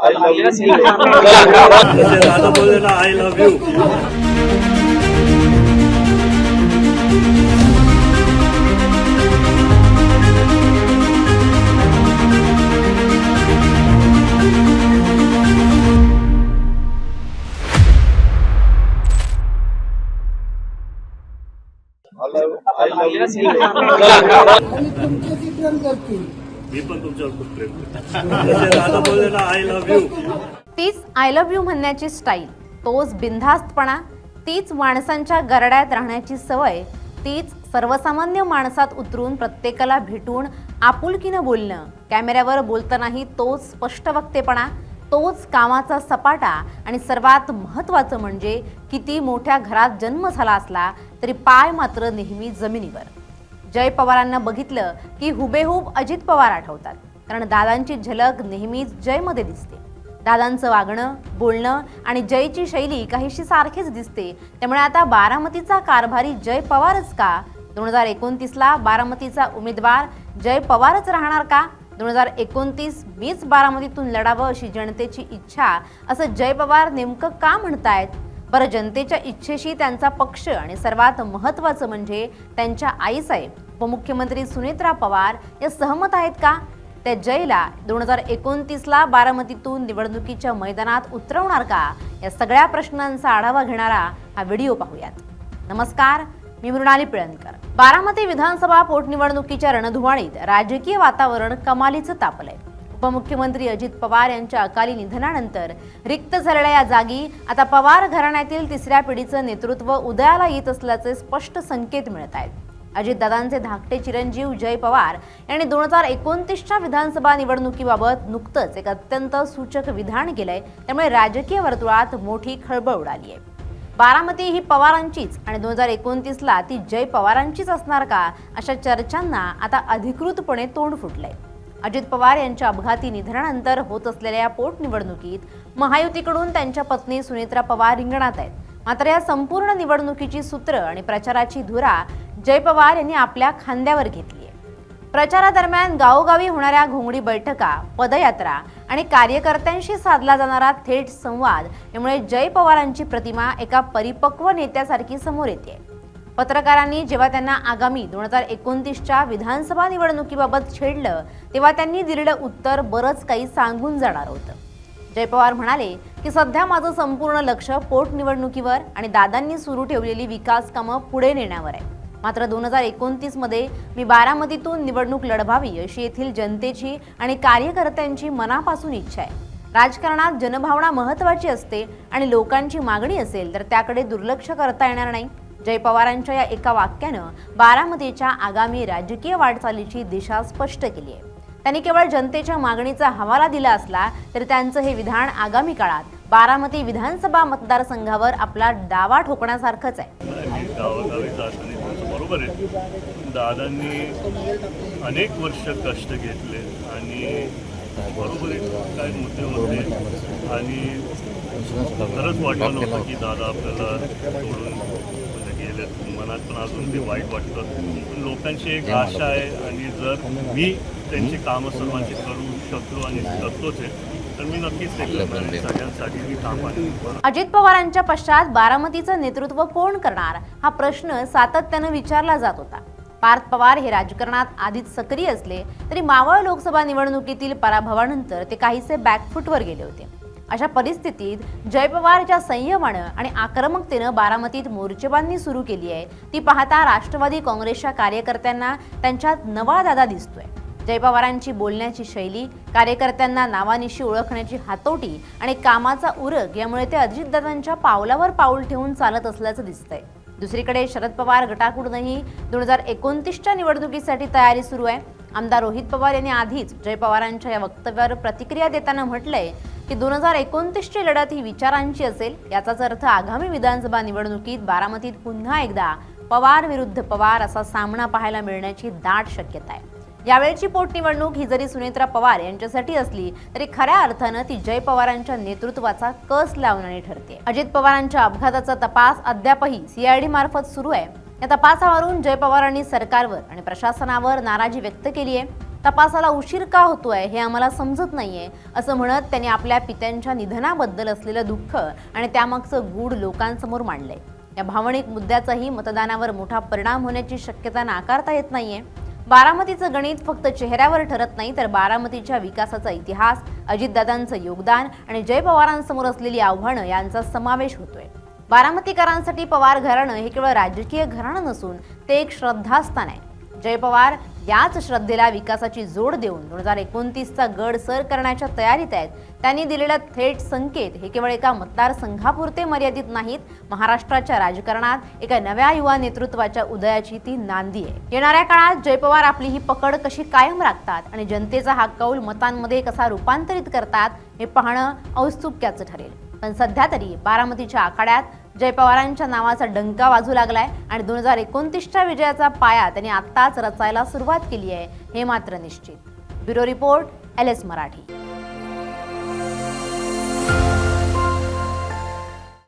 दादा बोलले ना आय लव्ह यू. मी पण तुमच्यावर खूप प्रेम करतो. दादा बोलले ना आय लव्ह यू. तीच आय लव्ह यू म्हणण्याची स्टाईल, तोच बिनधास्तपणा, तीच माणसांच्या गरड्यात राहण्याची सवय, तीच सर्वसामान्य माणसात उतरून प्रत्येकाला भेटून आपुलकीनं बोलणं, कॅमेऱ्यावर बोलतानाही तोच स्पष्ट वक्तेपणा, तोच कामाचा सपाटा आणि सर्वात महत्त्वाचं म्हणजे किती मोठ्या घरात जन्म झाला असला तरी पाय मात्र नेहमी जमिनीवर. जय पवारांना बघितलं की हुबेहूब अजित पवार आठवतात, कारण दादांची झलक नेहमीच जयमध्ये दिसते. दादांचं वागणं, बोलणं आणि जयची शैली काहीशी सारखीच दिसते. त्यामुळे आता बारामतीचा कारभारी जय पवारच का? 2029ला बारामतीचा उमेदवार जय पवारच राहणार का? 2029 मीच बारामतीतून लढावं अशी जनतेची इच्छा, असं जय पवार नेमकं का म्हणतायत? बरं, जनतेच्या इच्छेशी त्यांचा पक्ष आणि सर्वात महत्त्वाचं म्हणजे त्यांच्या आईसाहेब उपमुख्यमंत्री सुनेत्रा पवार या सहमत आहेत का? त्या जयला 2029ला बारामतीतून निवडणुकीच्या मैदानात उतरवणार का? या सगळ्या प्रश्नांचा आढावा घेणारा हा व्हिडिओ पाहूयात. नमस्कार, मी मृणाली पिळणकर. बारामती विधानसभा पोटनिवडणुकीच्या रणधुमाळीत राजकीय वातावरण कमालीचं तापलंय. उपमुख्यमंत्री अजित पवार यांच्या अकाली निधनानंतर रिक्त झालेल्या या जागी आता पवार घराण्यातील तिसऱ्या पिढीचं नेतृत्व उदयाला येत असल्याचे स्पष्ट संकेत मिळत आहेत. अजितदादांचे धाकटे चिरंजीव जय पवार यांनी 2029च्या विधानसभा निवडणुकीबाबत नुकतंच एक अत्यंत सूचक विधान केलंय. त्यामुळे राजकीय वर्तुळात मोठी खळबळ उडाली आहे. बारामती ही पवारांचीच आणि 2029ला ती जय पवारांचीच असणार का, अशा चर्चांना आता अधिकृतपणे तोंड फुटलंय. अजित पवार यांच्या अपघाती निधनानंतर होत असलेल्या पोटनिवडणुकीत महायुतीकडून त्यांच्या पत्नी सुनेत्रा पवार रिंगणात आहेत. मात्र या संपूर्ण निवडणुकीची सूत्र आणि प्रचाराची धुरा जय पवार यांनी आपल्या खांद्यावर घेतली आहे. प्रचारादरम्यान गावोगावी होणाऱ्या घोंगडी बैठका, पदयात्रा आणि कार्यकर्त्यांशी साधला जाणारा थेट संवाद यामुळे जय पवारांची प्रतिमा एका परिपक्व नेत्यासारखी समोर येते. पत्रकारांनी जेव्हा त्यांना आगामी 2029च्या विधानसभा निवडणुकीबाबत छेडलं तेव्हा त्यांनी दिलेलं उत्तर बरंच काही सांगून जाणार होतं. जय पवार म्हणाले की सध्या माझं संपूर्ण लक्ष पोटनिवडणुकीवर आणि दादांनी सुरू ठेवलेली विकास कामं पुढे नेण्यावर आहे. मात्र 2029मध्ये मी बारामतीतून निवडणूक लढवावी अशी येथील जनतेची आणि कार्यकर्त्यांची मनापासून इच्छा आहे. राजकारणात जनभावना महत्त्वाची असते आणि लोकांची मागणी असेल तर त्याकडे दुर्लक्ष करता येणार नाही. जय पवारांच्या या एका वाक्यानं बारामतीच्या आगामी राजकीय वाटचालीची दिशा स्पष्ट केली आहे. त्यांनी केवळ जनतेच्या मागणीचा हवाला दिला असला तरी त्यांचं हे विधान आगामी काळात बारामती विधानसभा मतदारसंघावर आपला दावा ठोकण्यासारखंच आहे. गावोगावी जाताना बरोबर आहे, दादांनी अनेक वर्ष कष्ट घेतले आणि बरोबर काय मुद्दे होते आणि खरंच वाटलं नव्हतं की दादा आपल्याला सोडून गेले. मनात पण अजून ते वाईट वाटतं. पण लोकांची एक आशा आहे आणि जर मी त्यांची कामं सर्वांची करू शकलो आणि करतोच आहे तर मी नक्कीच ते सगळ्यांसाठी मी काम आहे. अजित पवारांच्या पश्चात बारामतीचं नेतृत्व कोण करणार हा प्रश्न सातत्यानं विचारला जात होता. पार्थ पवार हे राजकारणात आधीच सक्रिय असले तरी मावळ लोकसभा निवडणुकीतील पराभवानंतर ते काहीसे बॅकफुटवर गेले होते. अशा परिस्थितीत जय पवारच्या संयमानं आणि आक्रमकतेनं बारामतीत मोर्चेबांधणी सुरू केली आहे. ती पाहता राष्ट्रवादी काँग्रेसच्या कार्यकर्त्यांना त्यांच्यात नवा दादा दिसतोय. जय पवारांची बोलण्याची शैली, कार्यकर्त्यांना नावानिशी ओळखण्याची हातोटी आणि कामाचा उरक यामुळे ते अजितदादांच्या पावलावर पाऊल ठेवून चालत असल्याचं दिसतंय. दुसरीकडे शरद पवार गटाकडूनही 2029च्या निवडणुकीसाठी तयारी सुरू आहे. आमदार रोहित पवार यांनी आधीच जय पवारांच्या या वक्तव्यावर प्रतिक्रिया देताना म्हटलंय की 2029ची लढत ही विचारांची असेल. याचाच अर्थ आगामी विधानसभा निवडणुकीत बारामतीत पुन्हा एकदा पवार विरुद्ध पवार असा सामना पाहायला मिळण्याची दाट शक्यता आहे. यावेळची पोटनिवडणूक ही जरी सुनेत्रा पवार यांच्यासाठी असली तरी खऱ्या अर्थानं ती जय पवारांच्या नेतृत्वाचा कस लावणारी ठरते. अजित पवारांच्या अपघाताचा तपास अद्यापही CID मार्फत सुरू आहे. या तपासावरून जय पवारांनी सरकारवर आणि प्रशासनावर नाराजी व्यक्त केली आहे. तपासाला उशीर का होतोय हे आम्हाला समजत नाहीये असं म्हणत त्यांनी आपल्या पित्यांच्या निधनाबद्दल असलेलं दुःख आणि त्यामागचं गूढ लोकांसमोर मांडलंय. या भावनिक मुद्द्याचाही मतदानावर मोठा परिणाम होण्याची शक्यता नाकारता येत नाहीये. बारामतीचं गणित फक्त चेहऱ्यावर ठरत नाही तर बारामतीच्या विकासाचा इतिहास, अजितदादांचं योगदान आणि जय पवारांसमोर असलेली आव्हानं यांचा समावेश होतोय. बारामतीकरांसाठी पवार घराणं हे केवळ राजकीय घराणं नसून ते एक श्रद्धास्थान आहे. जय पवार याच श्रद्धेला विकासाची जोड देऊन 2029चा गड सर करण्याच्या तयारीत आहेत. त्यांनी दिलेला थेट संकेत हे केवळ एका मतदारसंघापुरते मर्यादित नाहीत. महाराष्ट्राच्या राजकारणात एका नव्या युवा नेतृत्वाच्या उदयाची ती नांदी आहे. येणाऱ्या काळात जय पवार आपली ही पकड कशी कायम राखतात आणि जनतेचा हा कौल मतांमध्ये कसा रूपांतरित करतात हे पाहणं औत्सुक्याचं ठरेल. पण सध्या तरी बारामतीच्या आखाड्यात जय पवारांच्या नावाचा डंका वाजू लागलाय आणि 2029च्या विजयाचा पाया त्यांनी आत्ताच रचायला सुरुवात केली आहे हे मात्र निश्चित. Bureau report, LS Marathi.